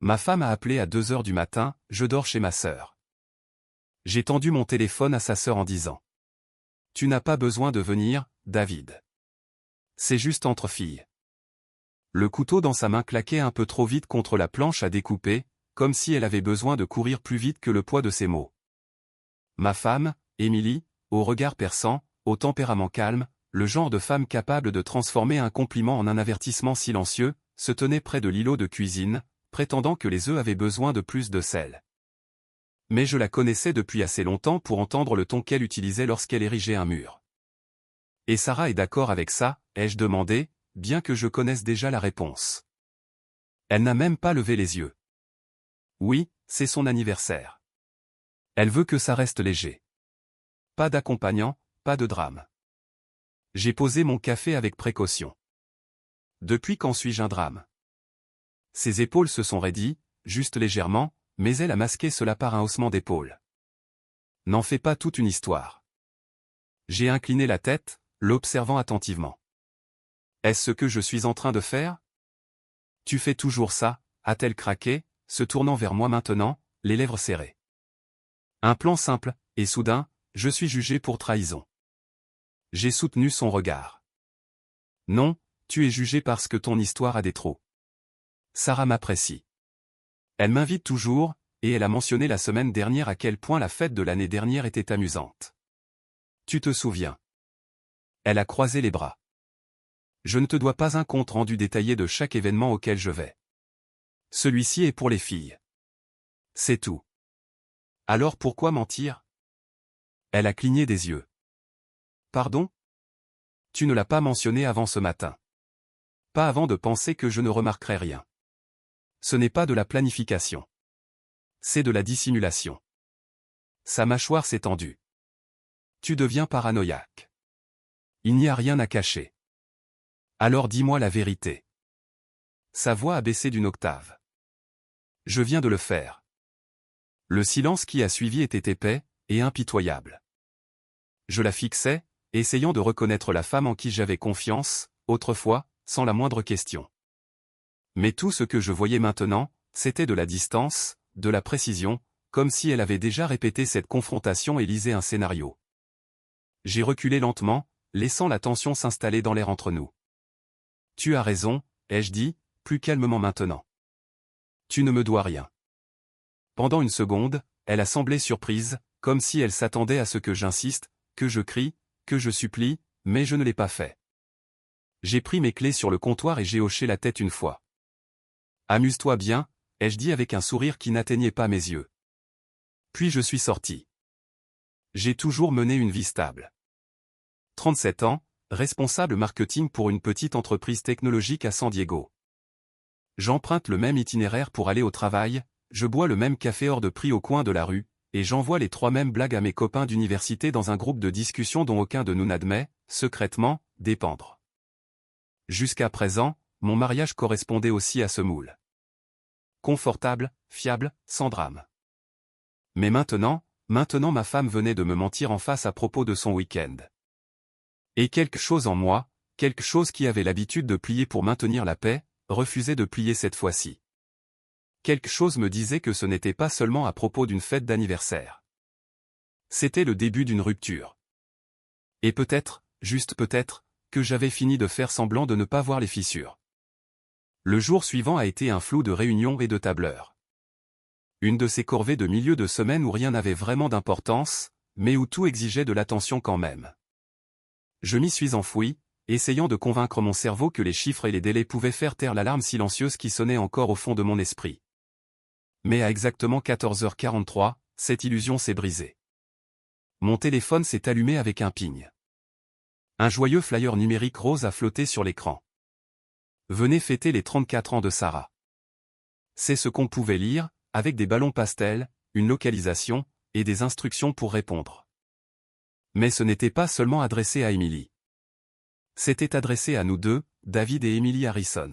Ma femme a appelé à 2 heures du matin, je dors chez ma sœur. J'ai tendu mon téléphone à sa sœur en disant. Tu n'as pas besoin de venir, David. C'est juste entre filles. Le couteau dans sa main claquait un peu trop vite contre la planche à découper, comme si elle avait besoin de courir plus vite que le poids de ses mots. Ma femme, Émilie, au regard perçant, au tempérament calme, le genre de femme capable de transformer un compliment en un avertissement silencieux, se tenait près de l'îlot de cuisine, prétendant que les œufs avaient besoin de plus de sel. Mais je la connaissais depuis assez longtemps pour entendre le ton qu'elle utilisait lorsqu'elle érigeait un mur. Et Sarah est d'accord avec ça, ai-je demandé, bien que je connaisse déjà la réponse. Elle n'a même pas levé les yeux. Oui, c'est son anniversaire. Elle veut que ça reste léger. Pas d'accompagnant, pas de drame. J'ai posé mon café avec précaution. Depuis quand suis-je un drame? Ses épaules se sont raidies, juste légèrement, mais elle a masqué cela par un haussement d'épaules. N'en fais pas toute une histoire. J'ai incliné la tête, l'observant attentivement. Est-ce ce que je suis en train de faire? Tu fais toujours ça, a-t-elle craqué, se tournant vers moi maintenant, les lèvres serrées. Un plan simple, et soudain, je suis jugé pour trahison. J'ai soutenu son regard. Non, tu es jugé parce que ton histoire a des trous. Sarah m'apprécie. Elle m'invite toujours, et elle a mentionné la semaine dernière à quel point la fête de l'année dernière était amusante. Tu te souviens? Elle a croisé les bras. Je ne te dois pas un compte rendu détaillé de chaque événement auquel je vais. Celui-ci est pour les filles. C'est tout. Alors pourquoi mentir? Elle a cligné des yeux. Pardon? Tu ne l'as pas mentionné avant ce matin. Pas avant de penser que je ne remarquerais rien. Ce n'est pas de la planification. C'est de la dissimulation. Sa mâchoire s'est tendue. Tu deviens paranoïaque. Il n'y a rien à cacher. Alors dis-moi la vérité. Sa voix a baissé d'une octave. Je viens de le faire. Le silence qui a suivi était épais et impitoyable. Je la fixais, essayant de reconnaître la femme en qui j'avais confiance, autrefois, sans la moindre question. Mais tout ce que je voyais maintenant, c'était de la distance, de la précision, comme si elle avait déjà répété cette confrontation et lisait un scénario. J'ai reculé lentement, laissant la tension s'installer dans l'air entre nous. Tu as raison, ai-je dit, plus calmement maintenant. Tu ne me dois rien. Pendant une seconde, elle a semblé surprise, comme si elle s'attendait à ce que j'insiste, que je crie, que je supplie, mais je ne l'ai pas fait. J'ai pris mes clés sur le comptoir et j'ai hoché la tête une fois. Amuse-toi bien, ai-je dit avec un sourire qui n'atteignait pas mes yeux. Puis je suis sorti. J'ai toujours mené une vie stable. 37 ans, responsable marketing pour une petite entreprise technologique à San Diego. J'emprunte le même itinéraire pour aller au travail, je bois le même café hors de prix au coin de la rue, et j'envoie les 3 mêmes blagues à mes copains d'université dans un groupe de discussion dont aucun de nous n'admet, secrètement, dépendre. Jusqu'à présent, mon mariage correspondait aussi à ce moule. Confortable, fiable, sans drame. Mais maintenant ma femme venait de me mentir en face à propos de son week-end. Et quelque chose en moi, quelque chose qui avait l'habitude de plier pour maintenir la paix, refusait de plier cette fois-ci. Quelque chose me disait que ce n'était pas seulement à propos d'une fête d'anniversaire. C'était le début d'une rupture. Et peut-être, juste peut-être, que j'avais fini de faire semblant de ne pas voir les fissures. Le jour suivant a été un flou de réunions et de tableurs. Une de ces corvées de milieu de semaine où rien n'avait vraiment d'importance, mais où tout exigeait de l'attention quand même. Je m'y suis enfoui, essayant de convaincre mon cerveau que les chiffres et les délais pouvaient faire taire l'alarme silencieuse qui sonnait encore au fond de mon esprit. Mais à exactement 14h43, cette illusion s'est brisée. Mon téléphone s'est allumé avec un ping. Un joyeux flyer numérique rose a flotté sur l'écran. Venez fêter les 34 ans de Sarah. C'est ce qu'on pouvait lire, avec des ballons pastels, une localisation, et des instructions pour répondre. Mais ce n'était pas seulement adressé à Emily. C'était adressé à nous deux, David et Emily Harrison.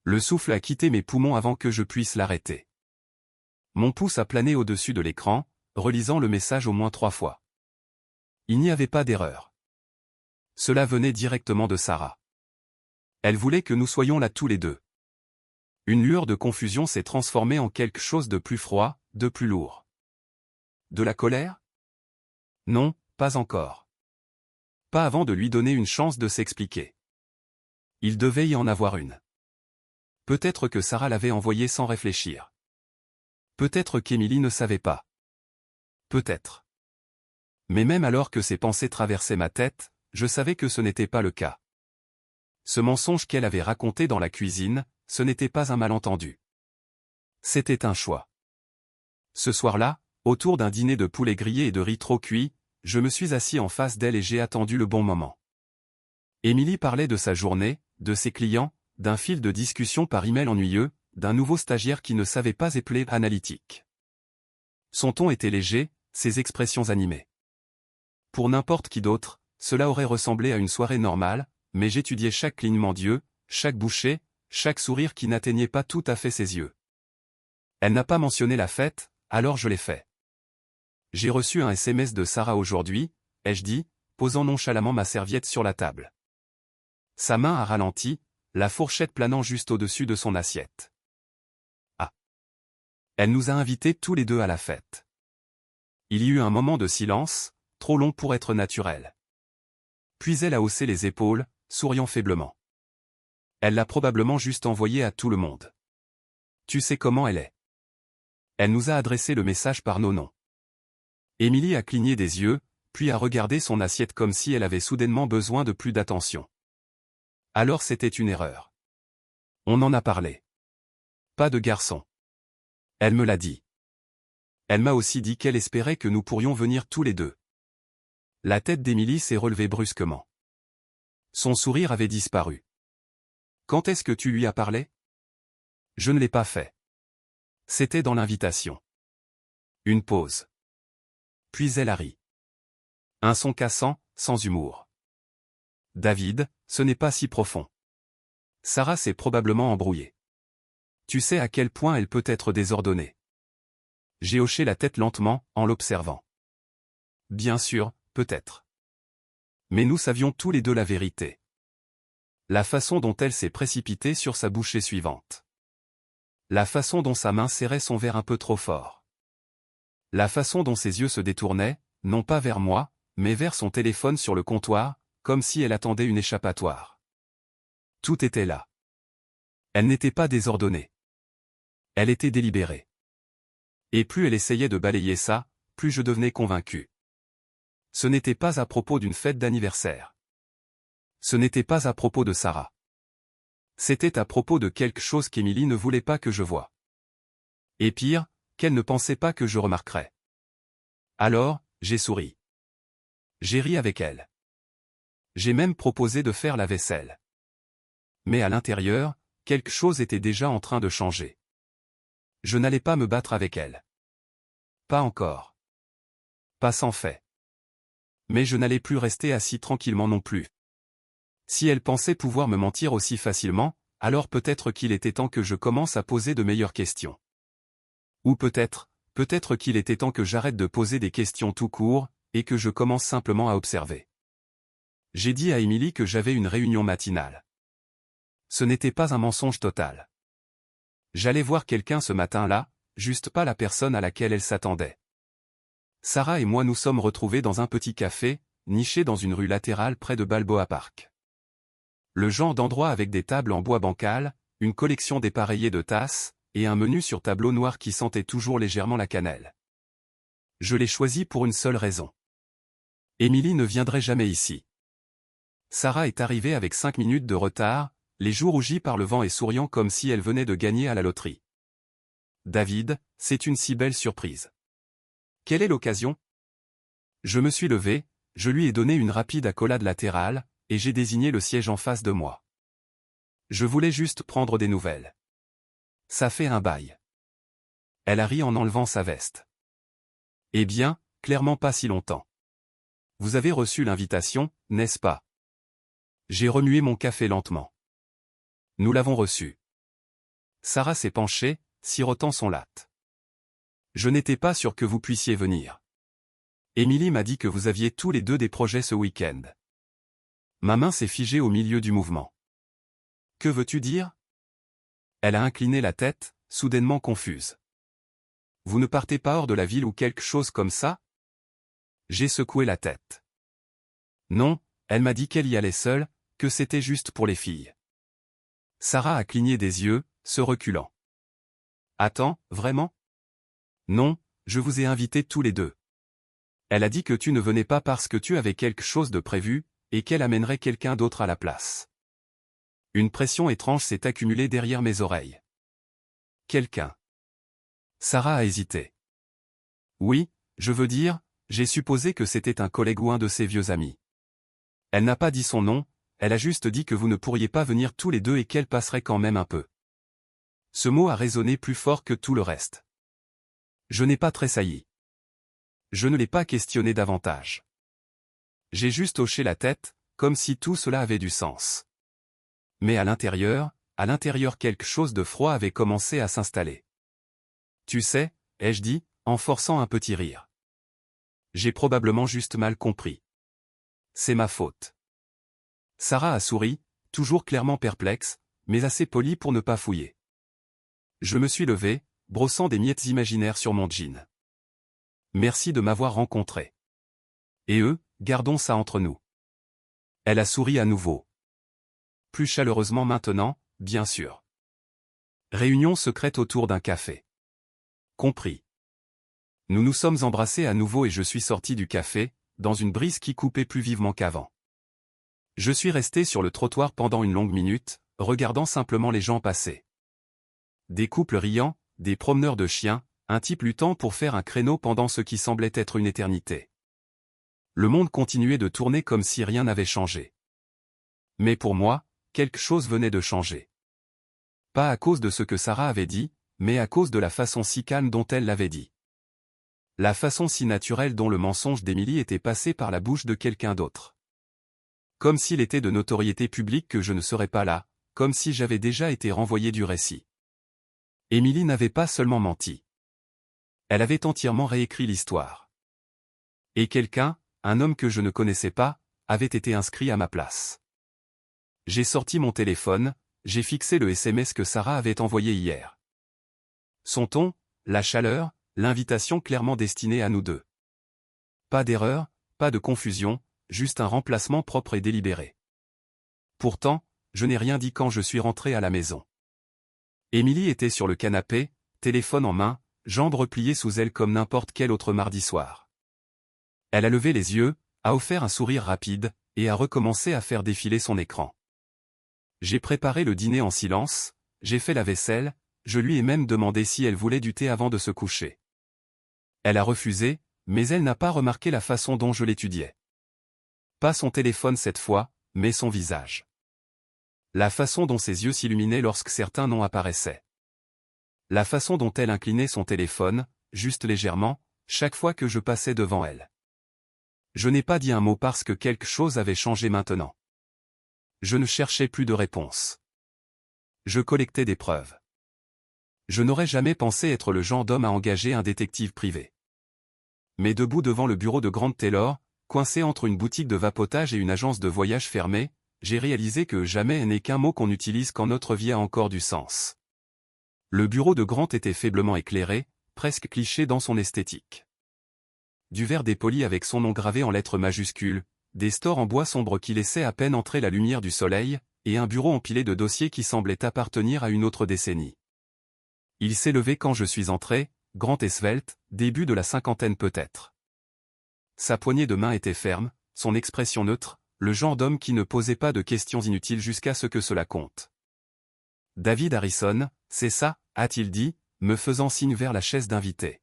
Le souffle a quitté mes poumons avant que je puisse l'arrêter. Mon pouce a plané au-dessus de l'écran, relisant le message au moins 3 fois. Il n'y avait pas d'erreur. Cela venait directement de Sarah. Elle voulait que nous soyons là tous les deux. Une lueur de confusion s'est transformée en quelque chose de plus froid, de plus lourd. De la colère? Non, pas encore. Pas avant de lui donner une chance de s'expliquer. Il devait y en avoir une. Peut-être que Sarah l'avait envoyé sans réfléchir. Peut-être qu'Émilie ne savait pas. Peut-être. Mais même alors que ces pensées traversaient ma tête, je savais que ce n'était pas le cas. Ce mensonge qu'elle avait raconté dans la cuisine, ce n'était pas un malentendu. C'était un choix. Ce soir-là, autour d'un dîner de poulet grillé et de riz trop cuit, je me suis assis en face d'elle et j'ai attendu le bon moment. Émilie parlait de sa journée, de ses clients, d'un fil de discussion par email ennuyeux, d'un nouveau stagiaire qui ne savait pas épeler analytique. Son ton était léger, ses expressions animées. Pour n'importe qui d'autre, cela aurait ressemblé à une soirée normale, mais j'étudiais chaque clignement d'yeux, chaque bouchée, chaque sourire qui n'atteignait pas tout à fait ses yeux. Elle n'a pas mentionné la fête, alors je l'ai fait. J'ai reçu un SMS de Sarah aujourd'hui, ai-je dit, posant nonchalamment ma serviette sur la table. Sa main a ralenti, la fourchette planant juste au-dessus de son assiette. Ah. Elle nous a invités tous les deux à la fête. Il y eut un moment de silence, trop long pour être naturel. Puis elle a haussé les épaules, souriant faiblement. Elle l'a probablement juste envoyé à tout le monde. Tu sais comment elle est. Elle nous a adressé le message par nos noms. Émilie a cligné des yeux, puis a regardé son assiette comme si elle avait soudainement besoin de plus d'attention. Alors c'était une erreur. On en a parlé. Pas de garçon. Elle me l'a dit. Elle m'a aussi dit qu'elle espérait que nous pourrions venir tous les deux. La tête d'Émilie s'est relevée brusquement. Son sourire avait disparu. Quand est-ce que tu lui as parlé? Je ne l'ai pas fait. C'était dans l'invitation. Une pause. Puis elle a ri. Un son cassant, sans humour. David, ce n'est pas si profond. Sarah s'est probablement embrouillée. Tu sais à quel point elle peut être désordonnée. J'ai hoché la tête lentement, en l'observant. Bien sûr, peut-être. Mais nous savions tous les deux la vérité. La façon dont elle s'est précipitée sur sa bouchée suivante. La façon dont sa main serrait son verre un peu trop fort. La façon dont ses yeux se détournaient, non pas vers moi, mais vers son téléphone sur le comptoir, comme si elle attendait une échappatoire. Tout était là. Elle n'était pas désordonnée. Elle était délibérée. Et plus elle essayait de balayer ça, plus je devenais convaincu. Ce n'était pas à propos d'une fête d'anniversaire. Ce n'était pas à propos de Sarah. C'était à propos de quelque chose qu'Émilie ne voulait pas que je voie. Et pire, qu'elle ne pensait pas que je remarquerais. Alors, j'ai souri. J'ai ri avec elle. J'ai même proposé de faire la vaisselle. Mais à l'intérieur, quelque chose était déjà en train de changer. Je n'allais pas me battre avec elle. Pas encore. Pas sans fait. Mais je n'allais plus rester assis tranquillement non plus. Si elle pensait pouvoir me mentir aussi facilement, alors peut-être qu'il était temps que je commence à poser de meilleures questions. Ou peut-être qu'il était temps que j'arrête de poser des questions tout court, et que je commence simplement à observer. J'ai dit à Émilie que j'avais une réunion matinale. Ce n'était pas un mensonge total. J'allais voir quelqu'un ce matin-là, juste pas la personne à laquelle elle s'attendait. Sarah et moi nous sommes retrouvés dans un petit café, niché dans une rue latérale près de Balboa Park. Le genre d'endroit avec des tables en bois bancal, une collection dépareillée de tasses, et un menu sur tableau noir qui sentait toujours légèrement la cannelle. Je l'ai choisi pour une seule raison. Émilie ne viendrait jamais ici. Sarah est arrivée avec 5 minutes de retard, les joues rougies par le vent et souriant comme si elle venait de gagner à la loterie. David, c'est une si belle surprise. Quelle est l'occasion? Je me suis levé, je lui ai donné une rapide accolade latérale, et j'ai désigné le siège en face de moi. Je voulais juste prendre des nouvelles. Ça fait un bail. Elle a ri en enlevant sa veste. Eh bien, clairement pas si longtemps. Vous avez reçu l'invitation, n'est-ce pas? J'ai remué mon café lentement. Nous l'avons reçu. Sarah s'est penchée, sirotant son latte. Je n'étais pas sûr que vous puissiez venir. Émilie m'a dit que vous aviez tous les deux des projets ce week-end. Ma main s'est figée au milieu du mouvement. Que veux-tu dire? Elle a incliné la tête, soudainement confuse. Vous ne partez pas hors de la ville ou quelque chose comme ça? J'ai secoué la tête. Non, elle m'a dit qu'elle y allait seule, que c'était juste pour les filles. Sarah a cligné des yeux, se reculant. Attends, vraiment? Non, je vous ai invités tous les deux. Elle a dit que tu ne venais pas parce que tu avais quelque chose de prévu, et qu'elle amènerait quelqu'un d'autre à la place. Une pression étrange s'est accumulée derrière mes oreilles. Quelqu'un. Sarah a hésité. Oui, je veux dire, j'ai supposé que c'était un collègue ou un de ses vieux amis. Elle n'a pas dit son nom, elle a juste dit que vous ne pourriez pas venir tous les deux et qu'elle passerait quand même un peu. Ce mot a résonné plus fort que tout le reste. Je n'ai pas tressailli. Je ne l'ai pas questionné davantage. J'ai juste hoché la tête, comme si tout cela avait du sens. Mais à l'intérieur quelque chose de froid avait commencé à s'installer. Tu sais, ai-je dit, en forçant un petit rire. J'ai probablement juste mal compris. C'est ma faute. Sarah a souri, toujours clairement perplexe, mais assez polie pour ne pas fouiller. Je me suis levé, brossant des miettes imaginaires sur mon jean. Merci de m'avoir rencontré. Et gardons ça entre nous. Elle a souri à nouveau. Plus chaleureusement maintenant, bien sûr. Réunion secrète autour d'un café. Compris. Nous nous sommes embrassés à nouveau et je suis sorti du café, dans une brise qui coupait plus vivement qu'avant. Je suis resté sur le trottoir pendant une longue minute, regardant simplement les gens passer. Des couples riant, des promeneurs de chiens, un type luttant pour faire un créneau pendant ce qui semblait être une éternité. Le monde continuait de tourner comme si rien n'avait changé. Mais pour moi, quelque chose venait de changer. Pas à cause de ce que Sarah avait dit, mais à cause de la façon si calme dont elle l'avait dit. La façon si naturelle dont le mensonge d'Émilie était passé par la bouche de quelqu'un d'autre. Comme s'il était de notoriété publique que je ne serais pas là, comme si j'avais déjà été renvoyé du récit. Émilie n'avait pas seulement menti. Elle avait entièrement réécrit l'histoire. Et quelqu'un, un homme que je ne connaissais pas, avait été inscrit à ma place. J'ai sorti mon téléphone, j'ai fixé le SMS que Sarah avait envoyé hier. Son ton, la chaleur, l'invitation clairement destinée à nous deux. Pas d'erreur, pas de confusion, juste un remplacement propre et délibéré. Pourtant, je n'ai rien dit quand je suis rentré à la maison. Émilie était sur le canapé, téléphone en main, jambes repliées sous elle comme n'importe quel autre mardi soir. Elle a levé les yeux, a offert un sourire rapide, et a recommencé à faire défiler son écran. J'ai préparé le dîner en silence, j'ai fait la vaisselle, je lui ai même demandé si elle voulait du thé avant de se coucher. Elle a refusé, mais elle n'a pas remarqué la façon dont je l'étudiais. Pas son téléphone cette fois, mais son visage. La façon dont ses yeux s'illuminaient lorsque certains noms apparaissaient. La façon dont elle inclinait son téléphone, juste légèrement, chaque fois que je passais devant elle. Je n'ai pas dit un mot parce que quelque chose avait changé maintenant. Je ne cherchais plus de réponse. Je collectais des preuves. Je n'aurais jamais pensé être le genre d'homme à engager un détective privé. Mais debout devant le bureau de Grant Taylor, coincé entre une boutique de vapotage et une agence de voyage fermée, j'ai réalisé que jamais n'est qu'un mot qu'on utilise quand notre vie a encore du sens. Le bureau de Grant était faiblement éclairé, presque cliché dans son esthétique. Du verre dépoli avec son nom gravé en lettres majuscules, des stores en bois sombre qui laissaient à peine entrer la lumière du soleil, et un bureau empilé de dossiers qui semblaient appartenir à une autre décennie. Il s'est levé quand je suis entré, grand et svelte, début de la cinquantaine peut-être. Sa poignée de main était ferme, son expression neutre, le genre d'homme qui ne posait pas de questions inutiles jusqu'à ce que cela compte. David Harrison, c'est ça, a-t-il dit, me faisant signe vers la chaise d'invité.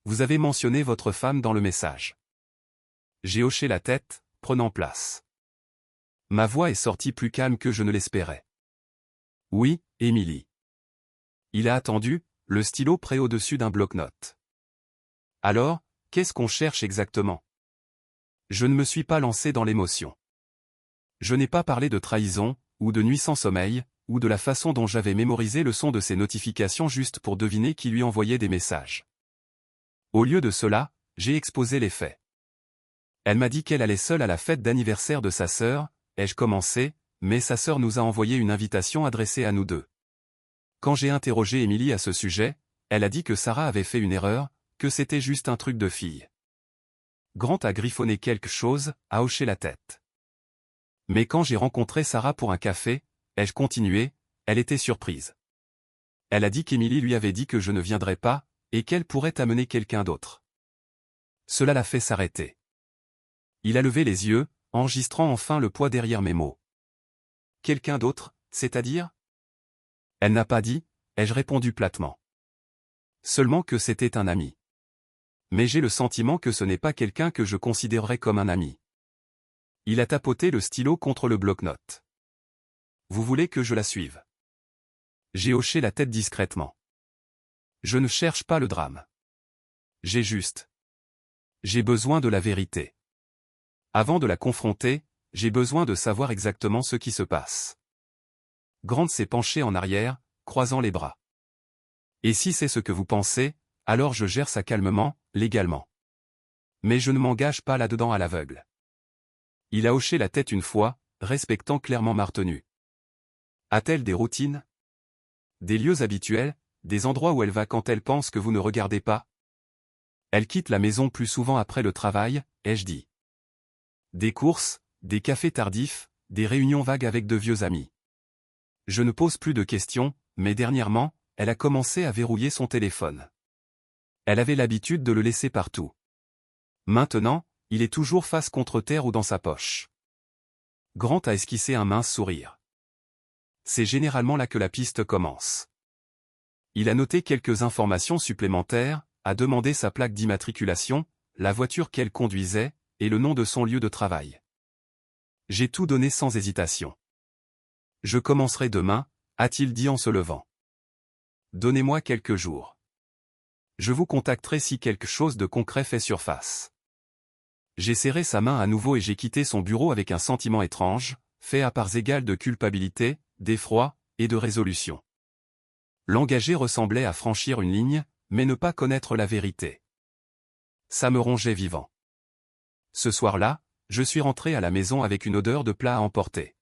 Vous avez mentionné votre femme dans le message. J'ai hoché la tête, prenant place. Ma voix est sortie plus calme que je ne l'espérais. Oui, Émilie. Il a attendu, le stylo prêt au-dessus d'un bloc-notes. Alors, qu'est-ce qu'on cherche exactement? Je ne me suis pas lancé dans l'émotion. Je n'ai pas parlé de trahison, ou de nuit sans sommeil, ou de la façon dont j'avais mémorisé le son de ses notifications juste pour deviner qui lui envoyait des messages. Au lieu de cela, j'ai exposé les faits. Elle m'a dit qu'elle allait seule à la fête d'anniversaire de sa sœur, ai-je commencé, mais sa sœur nous a envoyé une invitation adressée à nous deux. Quand j'ai interrogé Émilie à ce sujet, elle a dit que Sarah avait fait une erreur, que c'était juste un truc de fille. Grant a griffonné quelque chose, a hoché la tête. Mais quand j'ai rencontré Sarah pour un café, ai-je continué, elle était surprise. Elle a dit qu'Émilie lui avait dit que je ne viendrais pas, et qu'elle pourrait amener quelqu'un d'autre. Cela l'a fait s'arrêter. Il a levé les yeux, enregistrant enfin le poids derrière mes mots. Quelqu'un d'autre, c'est-à-dire? Elle n'a pas dit, ai-je répondu platement. Seulement que c'était un ami. Mais j'ai le sentiment que ce n'est pas quelqu'un que je considérerais comme un ami. Il a tapoté le stylo contre le bloc-notes. Vous voulez que je la suive? J'ai hoché la tête discrètement. Je ne cherche pas le drame. J'ai besoin de la vérité. Avant de la confronter, j'ai besoin de savoir exactement ce qui se passe. Grant s'est penché en arrière, croisant les bras. Et si c'est ce que vous pensez, alors je gère ça calmement, légalement. Mais je ne m'engage pas là-dedans à l'aveugle. Il a hoché la tête une fois, respectant clairement ma retenue. A-t-elle des routines? Des lieux habituels, des endroits où elle va quand elle pense que vous ne regardez pas? Elle quitte la maison plus souvent après le travail, ai-je dit. Des courses, des cafés tardifs, des réunions vagues avec de vieux amis. Je ne pose plus de questions, mais dernièrement, elle a commencé à verrouiller son téléphone. Elle avait l'habitude de le laisser partout. Maintenant, il est toujours face contre terre ou dans sa poche. Grant a esquissé un mince sourire. C'est généralement là que la piste commence. Il a noté quelques informations supplémentaires, a demandé sa plaque d'immatriculation, la voiture qu'elle conduisait, et le nom de son lieu de travail. J'ai tout donné sans hésitation. Je commencerai demain, a-t-il dit en se levant. Donnez-moi quelques jours. Je vous contacterai si quelque chose de concret fait surface. J'ai serré sa main à nouveau et j'ai quitté son bureau avec un sentiment étrange, fait à parts égales de culpabilité, d'effroi, et de résolution. L'engager ressemblait à franchir une ligne, mais ne pas connaître la vérité. Ça me rongeait vivant. Ce soir-là, je suis rentré à la maison avec une odeur de plat à emporter.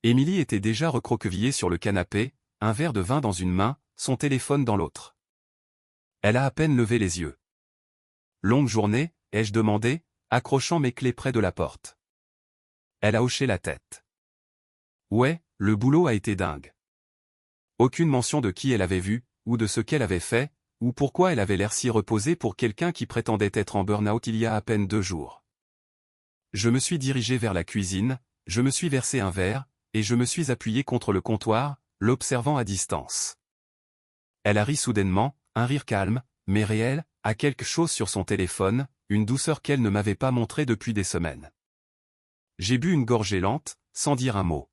Émilie était déjà recroquevillée sur le canapé, un verre de vin dans une main, son téléphone dans l'autre. Elle a à peine levé les yeux. Longue journée, ai-je demandé, accrochant mes clés près de la porte. Elle a hoché la tête. Ouais, le boulot a été dingue. Aucune mention de qui elle avait vu, ou de ce qu'elle avait fait, ou pourquoi elle avait l'air si reposée pour quelqu'un qui prétendait être en burn-out il y a à peine 2 jours. Je me suis dirigé vers la cuisine, je me suis versé un verre, et je me suis appuyé contre le comptoir, l'observant à distance. Elle a ri soudainement, un rire calme, mais réel, à quelque chose sur son téléphone, une douceur qu'elle ne m'avait pas montrée depuis des semaines. J'ai bu une gorgée lente, sans dire un mot.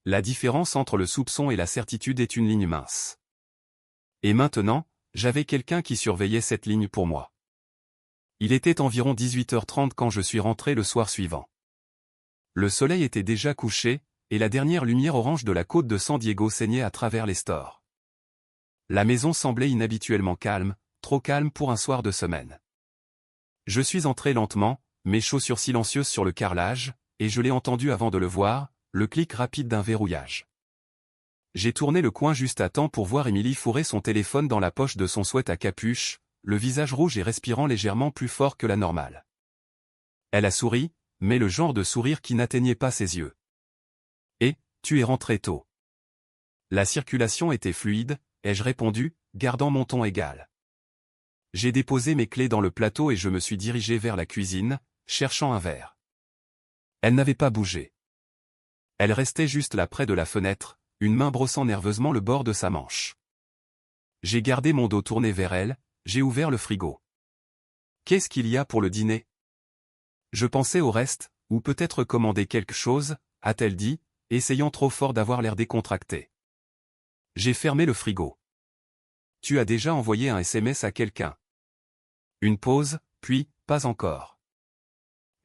La différence entre le soupçon et la certitude est une ligne mince. Et maintenant, j'avais quelqu'un qui surveillait cette ligne pour moi. Il était environ 18h30 quand je suis rentré le soir suivant. Le soleil était déjà couché, et la dernière lumière orange de la côte de San Diego saignait à travers les stores. La maison semblait inhabituellement calme, trop calme pour un soir de semaine. Je suis entré lentement, mes chaussures silencieuses sur le carrelage, et je l'ai entendu avant de le voir, le clic rapide d'un verrouillage. J'ai tourné le coin juste à temps pour voir Émilie fourrer son téléphone dans la poche de son sweat à capuche, le visage rouge et respirant légèrement plus fort que la normale. Elle a souri, mais le genre de sourire qui n'atteignait pas ses yeux. Et, tu es rentré tôt. La circulation était fluide, ai-je répondu, gardant mon ton égal. J'ai déposé mes clés dans le plateau et je me suis dirigé vers la cuisine, cherchant un verre. Elle n'avait pas bougé. Elle restait juste là près de la fenêtre, une main brossant nerveusement le bord de sa manche. J'ai gardé mon dos tourné vers elle, j'ai ouvert le frigo. Qu'est-ce qu'il y a pour le dîner? Je pensais au reste, ou peut-être commander quelque chose, a-t-elle dit, essayant trop fort d'avoir l'air décontracté. J'ai fermé le frigo. Tu as déjà envoyé un SMS à quelqu'un? Une pause, puis, pas encore.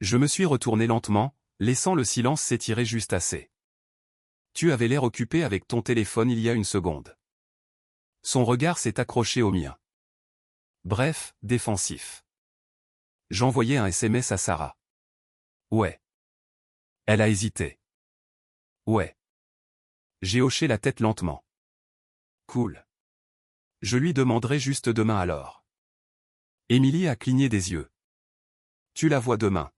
Je me suis retourné lentement, laissant le silence s'étirer juste assez. Tu avais l'air occupé avec ton téléphone il y a une seconde. Son regard s'est accroché au mien. Bref, défensif. J'envoyais un SMS à Sarah. Ouais. Elle a hésité. Ouais. J'ai hoché la tête lentement. Cool. Je lui demanderai juste demain alors. Émilie a cligné des yeux. Tu la vois demain.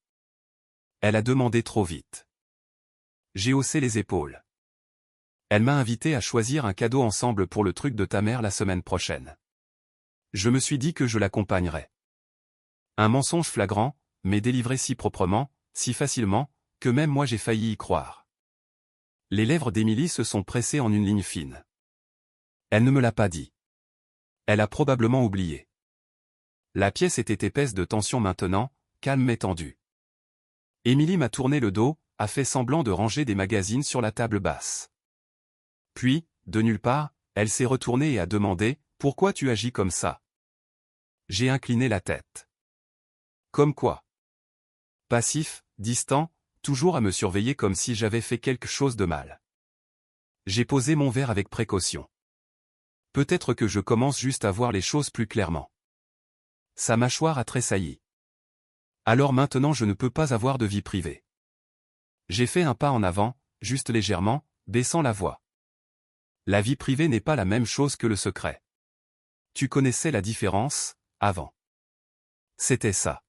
Elle a demandé trop vite. J'ai haussé les épaules. Elle m'a invité à choisir un cadeau ensemble pour le truc de ta mère la semaine prochaine. Je me suis dit que je l'accompagnerais. Un mensonge flagrant, mais délivré si proprement, si facilement, que même moi j'ai failli y croire. Les lèvres d'Émilie se sont pressées en une ligne fine. Elle ne me l'a pas dit. Elle a probablement oublié. La pièce était épaisse de tension maintenant, calme mais tendue. Émilie m'a tourné le dos, a fait semblant de ranger des magazines sur la table basse. Puis, de nulle part, elle s'est retournée et a demandé « Pourquoi tu agis comme ça ?» J'ai incliné la tête. Comme quoi? Passif, distant, toujours à me surveiller comme si j'avais fait quelque chose de mal. J'ai posé mon verre avec précaution. Peut-être que je commence juste à voir les choses plus clairement. Sa mâchoire a tressailli. Alors maintenant je ne peux pas avoir de vie privée. J'ai fait un pas en avant, juste légèrement, baissant la voix. La vie privée n'est pas la même chose que le secret. Tu connaissais la différence, avant. C'était ça.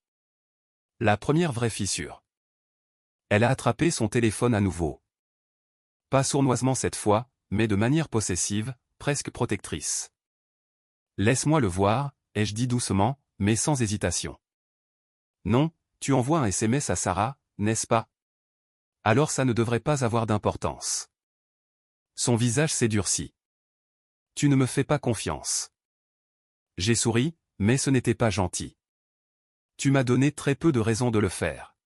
La première vraie fissure. Elle a attrapé son téléphone à nouveau. Pas sournoisement cette fois, mais de manière possessive, presque protectrice. Laisse-moi le voir, ai-je dit doucement, mais sans hésitation. Non, tu envoies un SMS à Sarah, n'est-ce pas? Alors ça ne devrait pas avoir d'importance. Son visage s'est durci. Tu ne me fais pas confiance. J'ai souri, mais ce n'était pas gentil. Tu m'as donné très peu de raisons de le faire.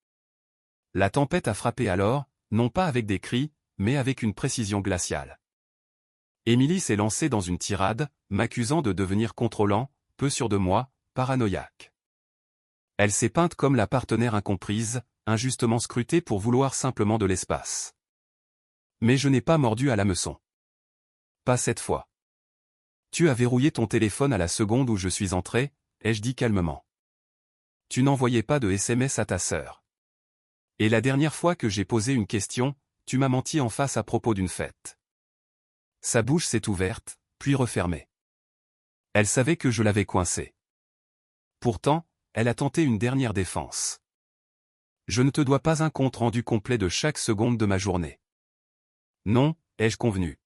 La tempête a frappé alors, non pas avec des cris, mais avec une précision glaciale. Émilie s'est lancée dans une tirade, m'accusant de devenir contrôlant, peu sûr de moi, paranoïaque. Elle s'est peinte comme la partenaire incomprise, injustement scrutée pour vouloir simplement de l'espace. Mais je n'ai pas mordu à l'hameçon. Pas cette fois. Tu as verrouillé ton téléphone à la seconde où je suis entré, ai-je dit calmement. Tu n'envoyais pas de SMS à ta sœur. Et la dernière fois que j'ai posé une question, tu m'as menti en face à propos d'une fête. Sa bouche s'est ouverte, puis refermée. Elle savait que je l'avais coincée. Pourtant, elle a tenté une dernière défense. Je ne te dois pas un compte rendu complet de chaque seconde de ma journée. Non, ai-je convenu.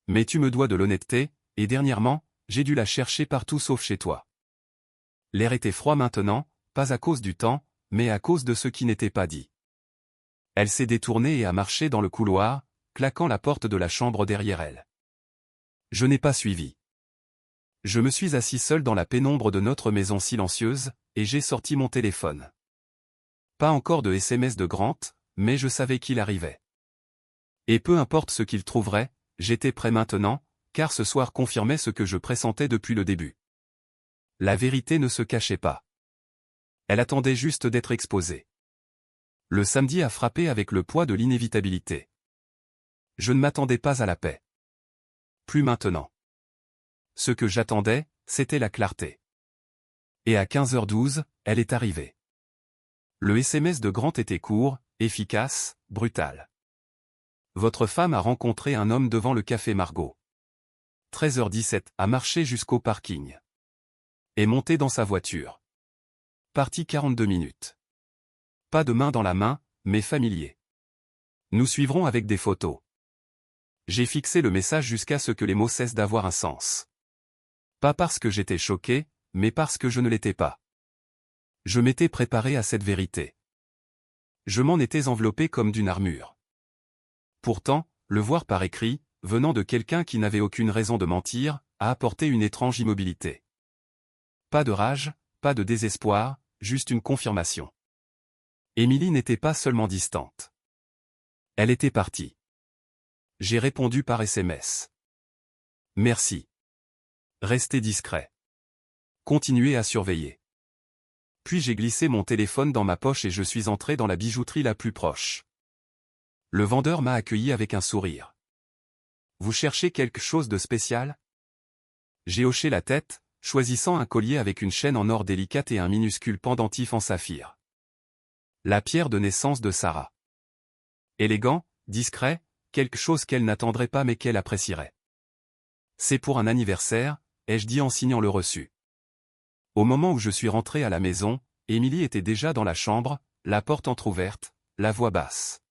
Mais tu me dois de l'honnêteté, et dernièrement, j'ai dû la chercher partout sauf chez toi. L'air était froid maintenant, pas à cause du temps, mais à cause de ce qui n'était pas dit. Elle s'est détournée et a marché dans le couloir, claquant la porte de la chambre derrière elle. Je n'ai pas suivi. Je me suis assis seul dans la pénombre de notre maison silencieuse, et j'ai sorti mon téléphone. Pas encore de SMS de Grant, mais je savais qu'il arrivait. Et peu importe ce qu'il trouverait, j'étais prêt maintenant, car ce soir confirmait ce que je pressentais depuis le début. La vérité ne se cachait pas. Elle attendait juste d'être exposée. Le samedi a frappé avec le poids de l'inévitabilité. Je ne m'attendais pas à la paix. Plus maintenant. Ce que j'attendais, c'était la clarté. Et à 15h12, elle est arrivée. Le SMS de Grant était court, efficace, brutal. Votre femme a rencontré un homme devant le café Margot. 13h17, a marché jusqu'au parking. Est monté dans sa voiture. Parti 42 minutes. Pas de main dans la main, mais familier. Nous suivrons avec des photos. J'ai fixé le message jusqu'à ce que les mots cessent d'avoir un sens. Pas parce que j'étais choqué, mais parce que je ne l'étais pas. Je m'étais préparé à cette vérité. Je m'en étais enveloppé comme d'une armure. Pourtant, le voir par écrit, venant de quelqu'un qui n'avait aucune raison de mentir, a apporté une étrange immobilité. Pas de rage, pas de désespoir, juste une confirmation. Émilie n'était pas seulement distante. Elle était partie. J'ai répondu par SMS. Merci. Restez discret. Continuez à surveiller. Puis j'ai glissé mon téléphone dans ma poche et je suis entré dans la bijouterie la plus proche. Le vendeur m'a accueilli avec un sourire. Vous cherchez quelque chose de spécial? J'ai hoché la tête, choisissant un collier avec une chaîne en or délicate et un minuscule pendentif en saphir. La pierre de naissance de Sarah. Élégant, discret, quelque chose qu'elle n'attendrait pas mais qu'elle apprécierait. C'est pour un anniversaire, ai-je dit en signant le reçu. Au moment où je suis rentré à la maison, Émilie était déjà dans la chambre, la porte entr'ouverte, la voix basse.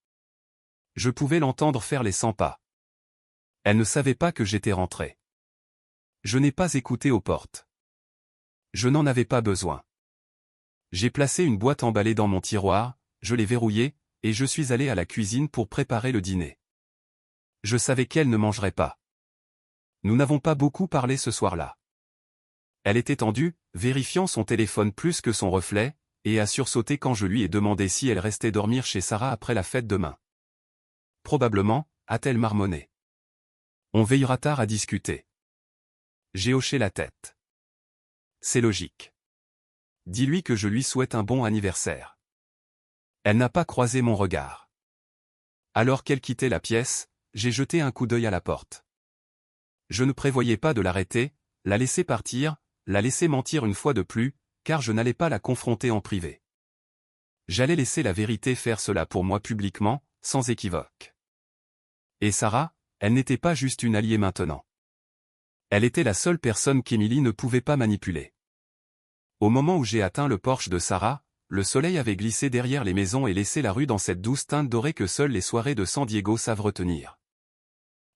Je pouvais l'entendre faire les 100 pas. Elle ne savait pas que j'étais rentré. Je n'ai pas écouté aux portes. Je n'en avais pas besoin. J'ai placé une boîte emballée dans mon tiroir, je l'ai verrouillée, et je suis allé à la cuisine pour préparer le dîner. Je savais qu'elle ne mangerait pas. Nous n'avons pas beaucoup parlé ce soir-là. Elle était tendue, vérifiant son téléphone plus que son reflet, et a sursauté quand je lui ai demandé si elle restait dormir chez Sarah après la fête demain. Probablement, a-t-elle marmonné. On veillera tard à discuter. J'ai hoché la tête. C'est logique. Dis-lui que je lui souhaite un bon anniversaire. Elle n'a pas croisé mon regard. Alors qu'elle quittait la pièce, j'ai jeté un coup d'œil à la porte. Je ne prévoyais pas de l'arrêter, la laisser partir, la laisser mentir une fois de plus, car je n'allais pas la confronter en privé. J'allais laisser la vérité faire cela pour moi publiquement, sans équivoque. Et Sarah, elle n'était pas juste une alliée maintenant. Elle était la seule personne qu'Émilie ne pouvait pas manipuler. Au moment où j'ai atteint le porche de Sarah, le soleil avait glissé derrière les maisons et laissé la rue dans cette douce teinte dorée que seules les soirées de San Diego savent retenir.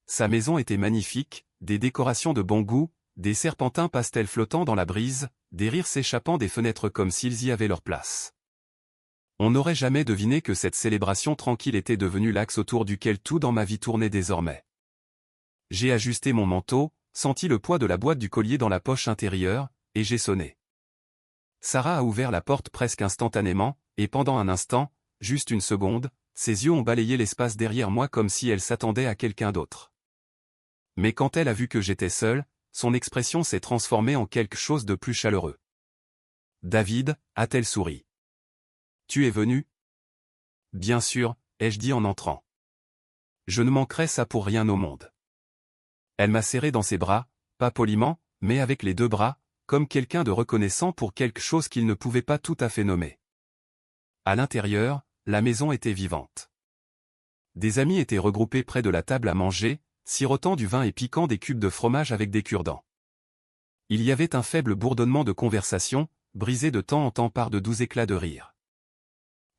Sa maison était magnifique, des décorations de bon goût, des serpentins pastels flottant dans la brise, des rires s'échappant des fenêtres comme s'ils y avaient leur place. On n'aurait jamais deviné que cette célébration tranquille était devenue l'axe autour duquel tout dans ma vie tournait désormais. J'ai ajusté mon manteau, senti le poids de la boîte du collier dans la poche intérieure, et j'ai sonné. Sarah a ouvert la porte presque instantanément, et pendant un instant, juste une seconde, ses yeux ont balayé l'espace derrière moi comme si elle s'attendait à quelqu'un d'autre. Mais quand elle a vu que j'étais seul, son expression s'est transformée en quelque chose de plus chaleureux. « David » a-t-elle souri. « Tu es venu ?»« Bien sûr » ai-je dit en entrant. « Je ne manquerais ça pour rien au monde. » Elle m'a serré dans ses bras, pas poliment, mais avec les deux bras, comme quelqu'un de reconnaissant pour quelque chose qu'il ne pouvait pas tout à fait nommer. À l'intérieur, la maison était vivante. Des amis étaient regroupés près de la table à manger, sirotant du vin et piquant des cubes de fromage avec des cure-dents. Il y avait un faible bourdonnement de conversation, brisé de temps en temps par de doux éclats de rire.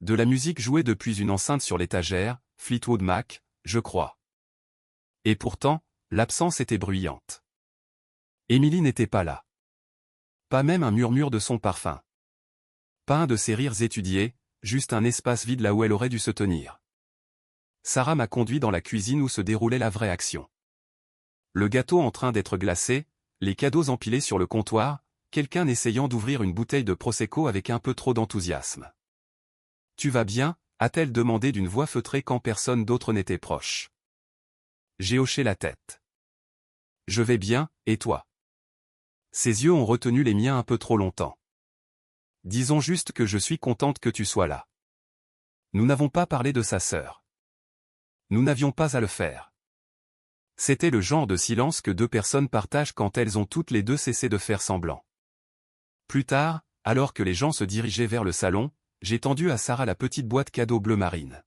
De la musique jouée depuis une enceinte sur l'étagère, Fleetwood Mac, je crois. Et pourtant, l'absence était bruyante. Émilie n'était pas là. Pas même un murmure de son parfum. Pas un de ses rires étudiés, juste un espace vide là où elle aurait dû se tenir. Sarah m'a conduit dans la cuisine où se déroulait la vraie action. Le gâteau en train d'être glacé, les cadeaux empilés sur le comptoir, quelqu'un essayant d'ouvrir une bouteille de Prosecco avec un peu trop d'enthousiasme. « Tu vas bien » a-t-elle demandé d'une voix feutrée quand personne d'autre n'était proche. J'ai hoché la tête. « Je vais bien, et toi ?» Ses yeux ont retenu les miens un peu trop longtemps. « Disons juste que je suis contente que tu sois là. » Nous n'avons pas parlé de sa sœur. Nous n'avions pas à le faire. C'était le genre de silence que deux personnes partagent quand elles ont toutes les deux cessé de faire semblant. Plus tard, alors que les gens se dirigeaient vers le salon, j'ai tendu à Sarah la petite boîte cadeau bleu marine.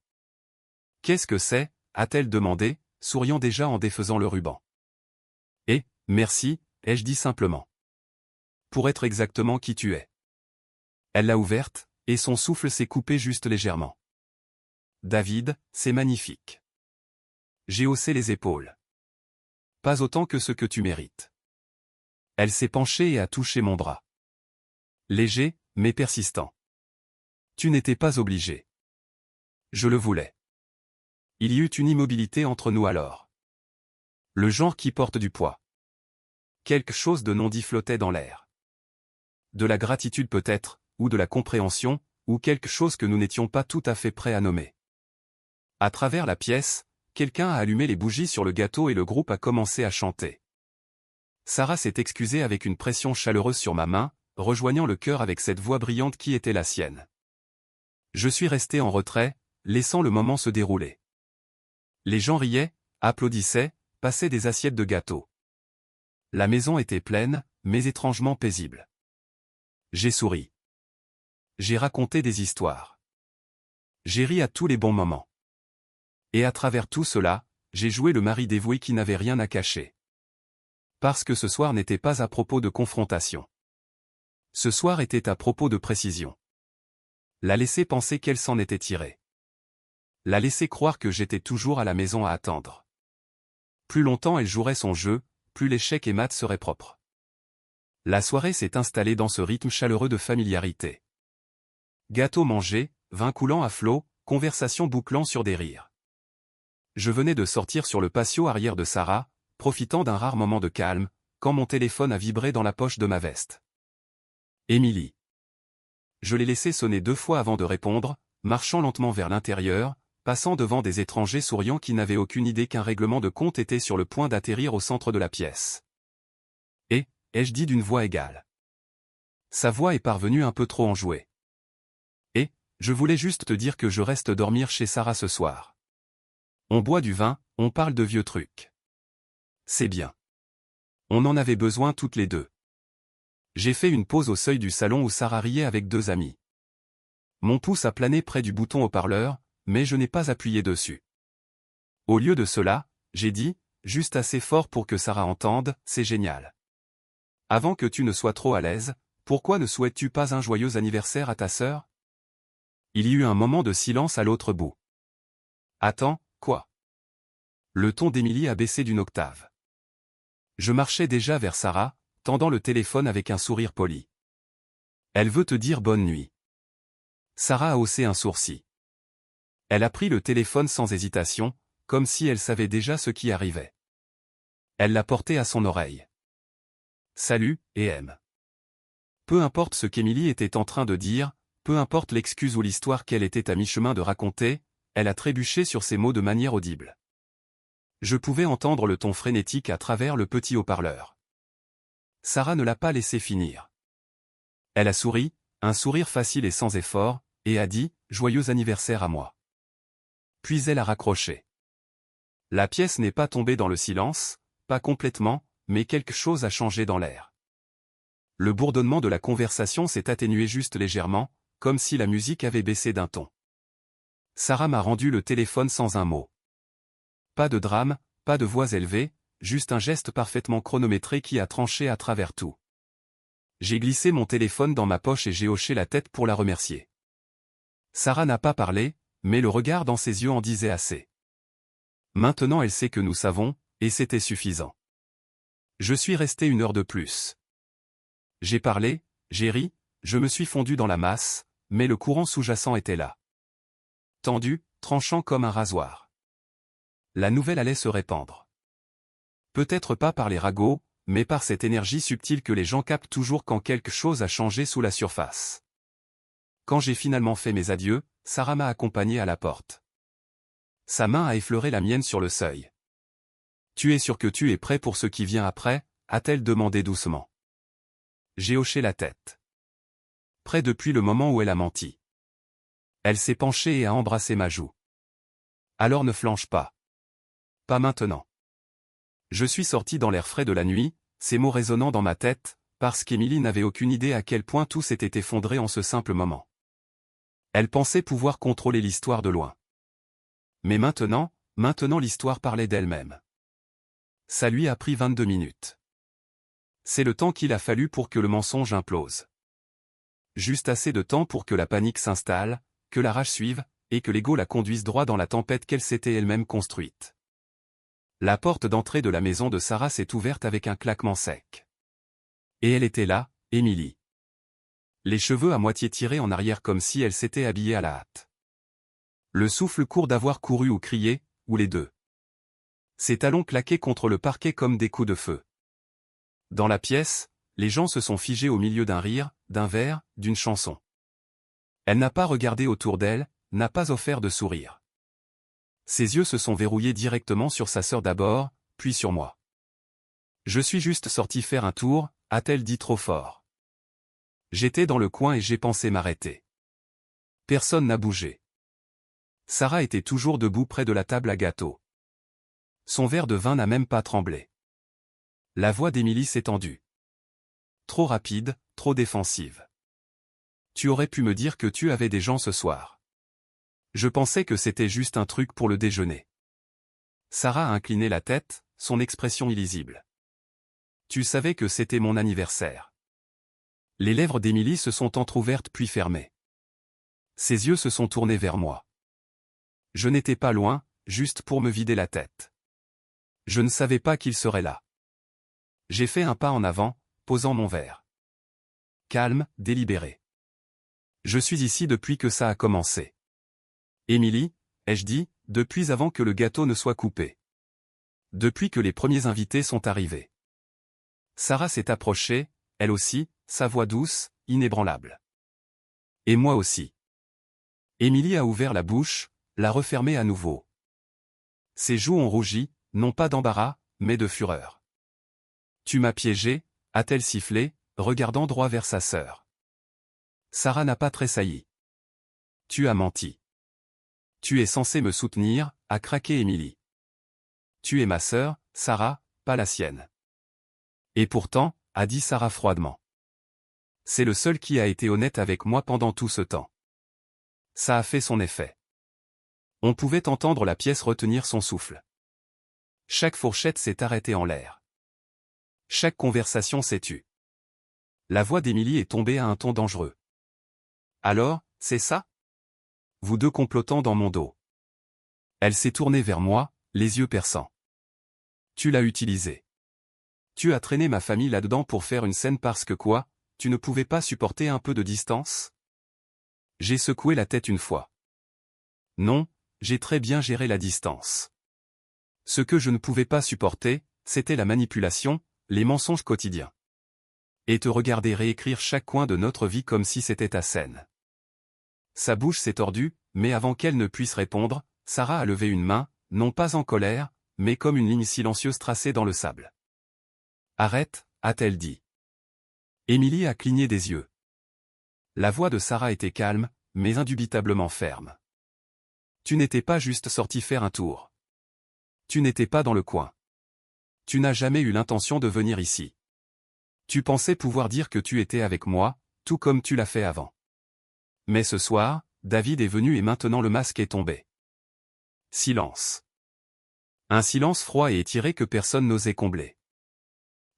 « Qu'est-ce que c'est » a-t-elle demandé, souriant déjà en défaisant le ruban. « Eh, merci » ai-je dit simplement. « Pour être exactement qui tu es. » Elle l'a ouverte, et son souffle s'est coupé juste légèrement. « David, c'est magnifique. » J'ai haussé les épaules. « Pas autant que ce que tu mérites. » Elle s'est penchée et a touché mon bras. Léger, mais persistant. « Tu n'étais pas obligé. » Je le voulais. Il y eut une immobilité entre nous alors. Le genre qui porte du poids. Quelque chose de non dit flottait dans l'air. De la gratitude peut-être, ou de la compréhension, ou quelque chose que nous n'étions pas tout à fait prêts à nommer. À travers la pièce, quelqu'un a allumé les bougies sur le gâteau et le groupe a commencé à chanter. Sarah s'est excusée avec une pression chaleureuse sur ma main, rejoignant le cœur avec cette voix brillante qui était la sienne. Je suis resté en retrait, laissant le moment se dérouler. Les gens riaient, applaudissaient, passaient des assiettes de gâteaux. La maison était pleine, mais étrangement paisible. J'ai souri. J'ai raconté des histoires. J'ai ri à tous les bons moments. Et à travers tout cela, j'ai joué le mari dévoué qui n'avait rien à cacher. Parce que ce soir n'était pas à propos de confrontation. Ce soir était à propos de précision. La laisser penser qu'elle s'en était tirée. La laisser croire que j'étais toujours à la maison à attendre. Plus longtemps elle jouerait son jeu, plus l'échec et mat seraient propres. La soirée s'est installée dans ce rythme chaleureux de familiarité. Gâteau mangé, vin coulant à flot, conversation bouclant sur des rires. Je venais de sortir sur le patio arrière de Sarah, profitant d'un rare moment de calme, quand mon téléphone a vibré dans la poche de ma veste. Émilie. Je l'ai laissé sonner 2 fois avant de répondre, marchant lentement vers l'intérieur, passant devant des étrangers souriants qui n'avaient aucune idée qu'un règlement de compte était sur le point d'atterrir au centre de la pièce. Ai-je dit d'une voix égale. Sa voix est parvenue un peu trop enjouée. Je voulais juste te dire que je reste dormir chez Sarah ce soir. On boit du vin, on parle de vieux trucs. C'est bien. On en avait besoin toutes les deux. J'ai fait une pause au seuil du salon où Sarah riait avec 2 amis. Mon pouce a plané près du bouton haut-parleur, mais je n'ai pas appuyé dessus. Au lieu de cela, j'ai dit, juste assez fort pour que Sarah entende, c'est génial. Avant que tu ne sois trop à l'aise, pourquoi ne souhaites-tu pas un joyeux anniversaire à ta sœur? Il y eut un moment de silence à l'autre bout. Attends, quoi? Le ton d'Émilie a baissé d'une octave. Je marchais déjà vers Sarah, tendant le téléphone avec un sourire poli. Elle veut te dire bonne nuit. Sarah a haussé un sourcil. Elle a pris le téléphone sans hésitation, comme si elle savait déjà ce qui arrivait. Elle l'a porté à son oreille. Salut, et aime. Peu importe ce qu'Émilie était en train de dire, peu importe l'excuse ou l'histoire qu'elle était à mi-chemin de raconter, elle a trébuché sur ces mots de manière audible. Je pouvais entendre le ton frénétique à travers le petit haut-parleur. Sarah ne l'a pas laissé finir. Elle a souri, un sourire facile et sans effort, et a dit « Joyeux anniversaire à moi ». Puis elle a raccroché. La pièce n'est pas tombée dans le silence, pas complètement, mais quelque chose a changé dans l'air. Le bourdonnement de la conversation s'est atténué juste légèrement, comme si la musique avait baissé d'un ton. Sarah m'a rendu le téléphone sans un mot. Pas de drame, pas de voix élevée, juste un geste parfaitement chronométré qui a tranché à travers tout. J'ai glissé mon téléphone dans ma poche et j'ai hoché la tête pour la remercier. Sarah n'a pas parlé, mais le regard dans ses yeux en disait assez. Maintenant elle sait que nous savons, et c'était suffisant. Je suis resté 1 heure de plus. J'ai parlé, j'ai ri, je me suis fondu dans la masse, mais le courant sous-jacent était là. Tendu, tranchant comme un rasoir. La nouvelle allait se répandre. Peut-être pas par les ragots, mais par cette énergie subtile que les gens captent toujours quand quelque chose a changé sous la surface. Quand j'ai finalement fait mes adieux, Sarah m'a accompagné à la porte. Sa main a effleuré la mienne sur le seuil. « Tu es sûr que tu es prêt pour ce qui vient après ?» a-t-elle demandé doucement. J'ai hoché la tête. Prêt depuis le moment où elle a menti. Elle s'est penchée et a embrassé ma joue. Alors ne flanche pas. Pas maintenant. Je suis sorti dans l'air frais de la nuit, ces mots résonnant dans ma tête, parce qu'Émilie n'avait aucune idée à quel point tout s'était effondré en ce simple moment. Elle pensait pouvoir contrôler l'histoire de loin. Mais maintenant l'histoire parlait d'elle-même. Ça lui a pris 22 minutes. C'est le temps qu'il a fallu pour que le mensonge implose. Juste assez de temps pour que la panique s'installe, que la rage suive, et que l'ego la conduise droit dans la tempête qu'elle s'était elle-même construite. La porte d'entrée de la maison de Sarah s'est ouverte avec un claquement sec. Et elle était là, Émilie. Les cheveux à moitié tirés en arrière comme si elle s'était habillée à la hâte. Le souffle court d'avoir couru ou crié, ou les deux. Ses talons claquaient contre le parquet comme des coups de feu. Dans la pièce, les gens se sont figés au milieu d'un rire, d'un verre, d'une chanson. Elle n'a pas regardé autour d'elle, n'a pas offert de sourire. Ses yeux se sont verrouillés directement sur sa sœur d'abord, puis sur moi. Je suis juste sorti faire un tour, a-t-elle dit trop fort. J'étais dans le coin et j'ai pensé m'arrêter. Personne n'a bougé. Sarah était toujours debout près de la table à gâteau. Son verre de vin n'a même pas tremblé. La voix d'Émilie s'est tendue. Trop rapide, trop défensive. Tu aurais pu me dire que tu avais des gens ce soir. Je pensais que c'était juste un truc pour le déjeuner. Sarah a incliné la tête, son expression illisible. Tu savais que c'était mon anniversaire. Les lèvres d'Émilie se sont entr'ouvertes puis fermées. Ses yeux se sont tournés vers moi. Je n'étais pas loin, juste pour me vider la tête. Je ne savais pas qu'il serait là. J'ai fait un pas en avant, posant mon verre. Calme, délibéré. Je suis ici depuis que ça a commencé. Émilie, ai-je dit, depuis avant que le gâteau ne soit coupé. Depuis que les premiers invités sont arrivés. Sarah s'est approchée, elle aussi, sa voix douce, inébranlable. Et moi aussi. Émilie a ouvert la bouche, l'a refermée à nouveau. Ses joues ont rougi, non pas d'embarras, mais de fureur. Tu m'as piégé, a-t-elle sifflé, regardant droit vers sa sœur. Sarah n'a pas tressailli. Tu as menti. Tu es censé me soutenir, a craqué Émilie. Tu es ma sœur, Sarah, pas la sienne. Et pourtant, a dit Sarah froidement. C'est le seul qui a été honnête avec moi pendant tout ce temps. Ça a fait son effet. On pouvait entendre la pièce retenir son souffle. Chaque fourchette s'est arrêtée en l'air. Chaque conversation s'est tue. La voix d'Émilie est tombée à un ton dangereux. Alors, c'est ça? Vous deux complotant dans mon dos. Elle s'est tournée vers moi, les yeux perçants. Tu l'as utilisé. Tu as traîné ma famille là-dedans pour faire une scène parce que quoi, tu ne pouvais pas supporter un peu de distance? J'ai secoué la tête une fois. Non, j'ai très bien géré la distance. Ce que je ne pouvais pas supporter, c'était la manipulation, les mensonges quotidiens. Et te regarder réécrire chaque coin de notre vie comme si c'était ta scène. Sa bouche s'est tordue, mais avant qu'elle ne puisse répondre, Sarah a levé une main, non pas en colère, mais comme une ligne silencieuse tracée dans le sable. Arrête, a-t-elle dit. Émilie a cligné des yeux. La voix de Sarah était calme, mais indubitablement ferme. Tu n'étais pas juste sorti faire un tour. Tu n'étais pas dans le coin. Tu n'as jamais eu l'intention de venir ici. Tu pensais pouvoir dire que tu étais avec moi, tout comme tu l'as fait avant. Mais ce soir, David est venu et maintenant le masque est tombé. Silence. Un silence froid et étiré que personne n'osait combler.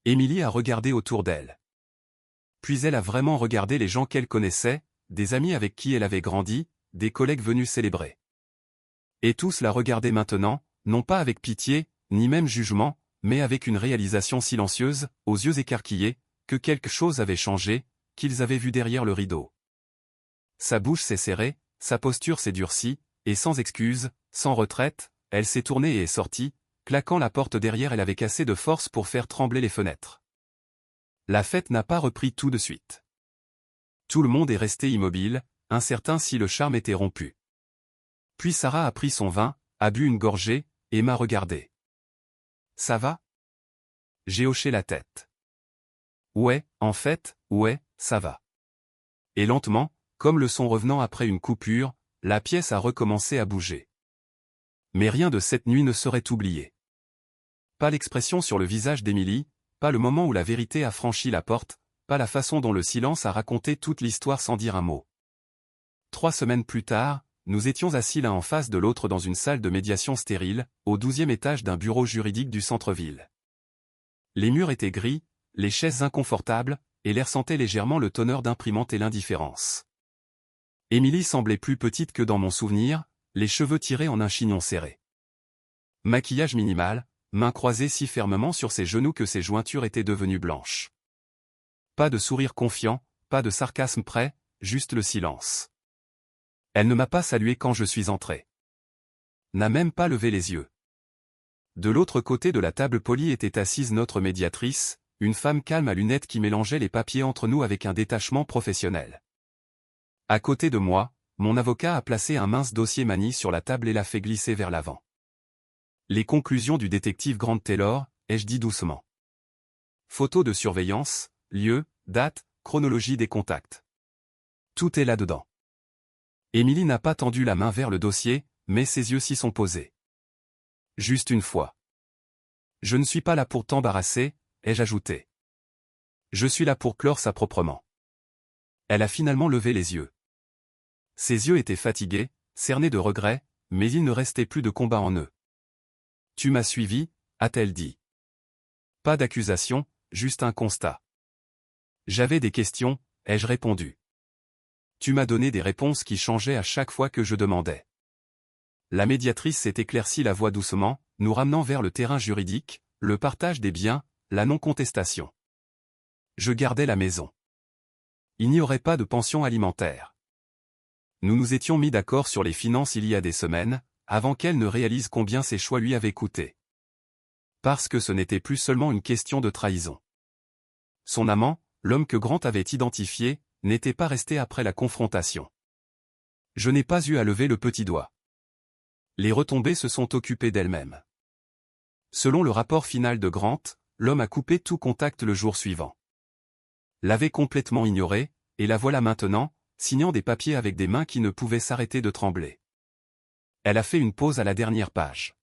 Émilie a regardé autour d'elle. Puis elle a vraiment regardé les gens qu'elle connaissait, des amis avec qui elle avait grandi, des collègues venus célébrer. Et tous la regardaient maintenant, non pas avec pitié, ni même jugement, mais avec une réalisation silencieuse, aux yeux écarquillés, que quelque chose avait changé, qu'ils avaient vu derrière le rideau. Sa bouche s'est serrée, sa posture s'est durcie, et sans excuse, sans retraite, elle s'est tournée et est sortie, claquant la porte derrière elle avec assez de force pour faire trembler les fenêtres. La fête n'a pas repris tout de suite. Tout le monde est resté immobile, incertain si le charme était rompu. Puis Sarah a pris son vin, a bu une gorgée, et m'a regardé. Ça va? J'ai hoché la tête. Ouais, en fait, ouais, ça va. Et lentement, comme le son revenant après une coupure, la pièce a recommencé à bouger. Mais rien de cette nuit ne serait oublié. Pas l'expression sur le visage d'Émilie, pas le moment où la vérité a franchi la porte, pas la façon dont le silence a raconté toute l'histoire sans dire un mot. 3 semaines plus tard, nous étions assis l'un en face de l'autre dans une salle de médiation stérile, au 12e étage d'un bureau juridique du centre-ville. Les murs étaient gris, les chaises inconfortables, et l'air sentait légèrement le tonneur d'imprimante et l'indifférence. Émilie semblait plus petite que dans mon souvenir, les cheveux tirés en un chignon serré. Maquillage minimal, mains croisées si fermement sur ses genoux que ses jointures étaient devenues blanches. Pas de sourire confiant, pas de sarcasme prêt, juste le silence. Elle ne m'a pas salué quand je suis entré. N'a même pas levé les yeux. De l'autre côté de la table polie était assise notre médiatrice, une femme calme à lunettes qui mélangeait les papiers entre nous avec un détachement professionnel. À côté de moi, mon avocat a placé un mince dossier manie sur la table et l'a fait glisser vers l'avant. Les conclusions du détective Grant Taylor, ai-je dit doucement. Photos de surveillance, lieu, date, chronologie des contacts. Tout est là-dedans. Émilie n'a pas tendu la main vers le dossier, mais ses yeux s'y sont posés. Juste une fois. Je ne suis pas là pour t'embarrasser, ai-je ajouté. Je suis là pour clore ça proprement. Elle a finalement levé les yeux. Ses yeux étaient fatigués, cernés de regrets, mais il ne restait plus de combat en eux. Tu m'as suivi, a-t-elle dit. Pas d'accusation, juste un constat. J'avais des questions, ai-je répondu. Tu m'as donné des réponses qui changeaient à chaque fois que je demandais. La médiatrice s'est éclaircie la voix doucement, nous ramenant vers le terrain juridique, le partage des biens, la non-contestation. Je gardais la maison. Il n'y aurait pas de pension alimentaire. Nous nous étions mis d'accord sur les finances il y a des semaines, avant qu'elle ne réalise combien ses choix lui avaient coûté. Parce que ce n'était plus seulement une question de trahison. Son amant, l'homme que Grant avait identifié, n'était pas resté après la confrontation. Je n'ai pas eu à lever le petit doigt. Les retombées se sont occupées d'elles-mêmes. Selon le rapport final de Grant, l'homme a coupé tout contact le jour suivant. L'avait complètement ignoré, et la voilà maintenant, signant des papiers avec des mains qui ne pouvaient s'arrêter de trembler. Elle a fait une pause à la dernière page.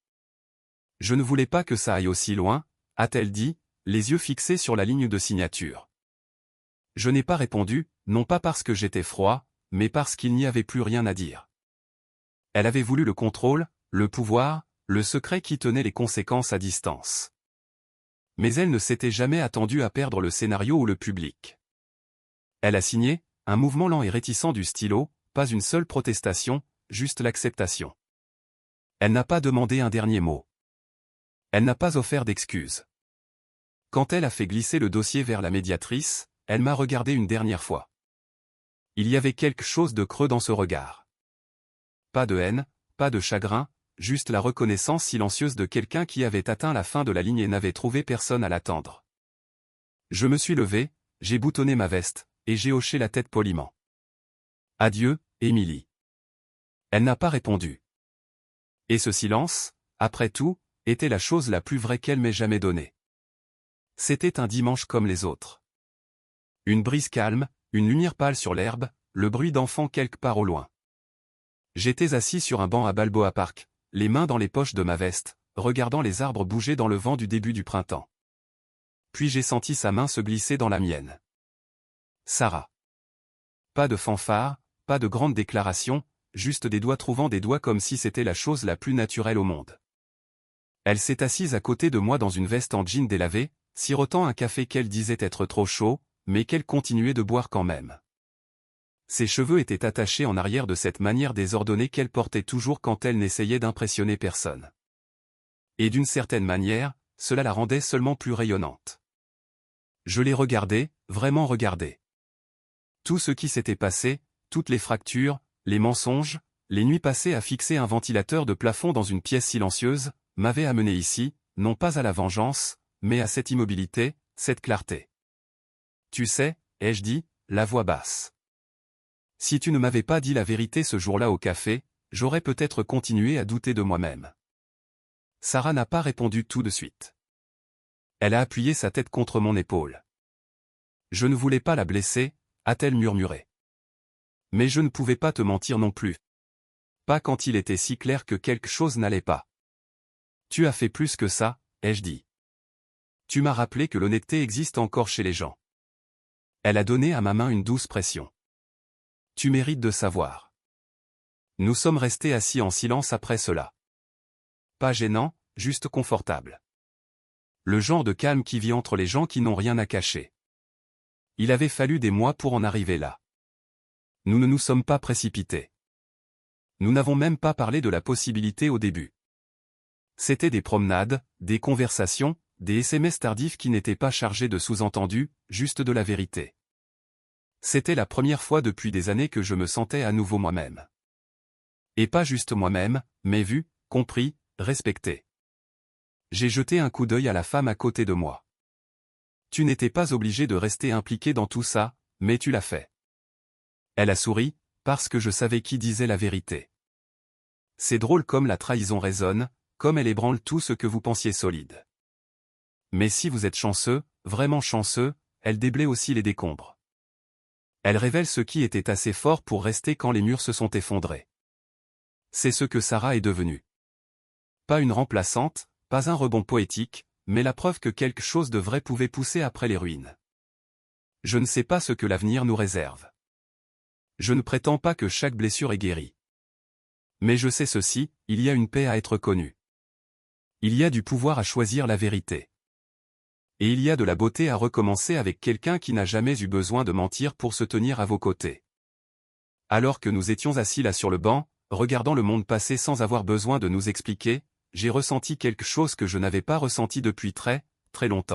Je ne voulais pas que ça aille aussi loin, a-t-elle dit, les yeux fixés sur la ligne de signature. Je n'ai pas répondu, non pas parce que j'étais froid, mais parce qu'il n'y avait plus rien à dire. Elle avait voulu le contrôle, le pouvoir, le secret qui tenait les conséquences à distance. Mais elle ne s'était jamais attendue à perdre le scénario ou le public. Elle a signé, un mouvement lent et réticent du stylo, pas une seule protestation, juste l'acceptation. Elle n'a pas demandé un dernier mot. Elle n'a pas offert d'excuses. Quand elle a fait glisser le dossier vers la médiatrice, elle m'a regardé une dernière fois. Il y avait quelque chose de creux dans ce regard. Pas de haine, pas de chagrin, juste la reconnaissance silencieuse de quelqu'un qui avait atteint la fin de la ligne et n'avait trouvé personne à l'attendre. Je me suis levé, j'ai boutonné ma veste, et j'ai hoché la tête poliment. Adieu, Émilie. Elle n'a pas répondu. Et ce silence, après tout, était la chose la plus vraie qu'elle m'ait jamais donnée. C'était un dimanche comme les autres. Une brise calme, une lumière pâle sur l'herbe, le bruit d'enfants quelque part au loin. J'étais assis sur un banc à Balboa Park, les mains dans les poches de ma veste, regardant les arbres bouger dans le vent du début du printemps. Puis j'ai senti sa main se glisser dans la mienne. Sarah. Pas de fanfare, pas de grande déclaration, juste des doigts trouvant des doigts comme si c'était la chose la plus naturelle au monde. Elle s'est assise à côté de moi dans une veste en jean délavé, sirotant un café qu'elle disait être trop chaud, mais qu'elle continuait de boire quand même. Ses cheveux étaient attachés en arrière de cette manière désordonnée qu'elle portait toujours quand elle n'essayait d'impressionner personne. Et d'une certaine manière, cela la rendait seulement plus rayonnante. Je l'ai regardée, vraiment regardée. Tout ce qui s'était passé, toutes les fractures, les mensonges, les nuits passées à fixer un ventilateur de plafond dans une pièce silencieuse, m'avaient amené ici, non pas à la vengeance, mais à cette immobilité, cette clarté. Tu sais, ai-je dit, la voix basse. Si tu ne m'avais pas dit la vérité ce jour-là au café, j'aurais peut-être continué à douter de moi-même. Sarah n'a pas répondu tout de suite. Elle a appuyé sa tête contre mon épaule. Je ne voulais pas la blesser, a-t-elle murmuré. Mais je ne pouvais pas te mentir non plus. Pas quand il était si clair que quelque chose n'allait pas. Tu as fait plus que ça, ai-je dit. Tu m'as rappelé que l'honnêteté existe encore chez les gens. Elle a donné à ma main une douce pression. Tu mérites de savoir. Nous sommes restés assis en silence après cela. Pas gênant, juste confortable. Le genre de calme qui vit entre les gens qui n'ont rien à cacher. Il avait fallu des mois pour en arriver là. Nous ne nous sommes pas précipités. Nous n'avons même pas parlé de la possibilité au début. C'était des promenades, des conversations, des SMS tardifs qui n'étaient pas chargés de sous-entendus, juste de la vérité. C'était la première fois depuis des années que je me sentais à nouveau moi-même. Et pas juste moi-même, mais vu, compris, respecté. J'ai jeté un coup d'œil à la femme à côté de moi. Tu n'étais pas obligé de rester impliqué dans tout ça, mais tu l'as fait. Elle a souri, parce que je savais qui disait la vérité. C'est drôle comme la trahison résonne, comme elle ébranle tout ce que vous pensiez solide. Mais si vous êtes chanceux, vraiment chanceux, elle déblaye aussi les décombres. Elle révèle ce qui était assez fort pour rester quand les murs se sont effondrés. C'est ce que Sarah est devenue. Pas une remplaçante, pas un rebond poétique, mais la preuve que quelque chose de vrai pouvait pousser après les ruines. Je ne sais pas ce que l'avenir nous réserve. Je ne prétends pas que chaque blessure est guérie. Mais je sais ceci, il y a une paix à être connue. Il y a du pouvoir à choisir la vérité. Et il y a de la beauté à recommencer avec quelqu'un qui n'a jamais eu besoin de mentir pour se tenir à vos côtés. Alors que nous étions assis là sur le banc, regardant le monde passer sans avoir besoin de nous expliquer, j'ai ressenti quelque chose que je n'avais pas ressenti depuis très, très longtemps.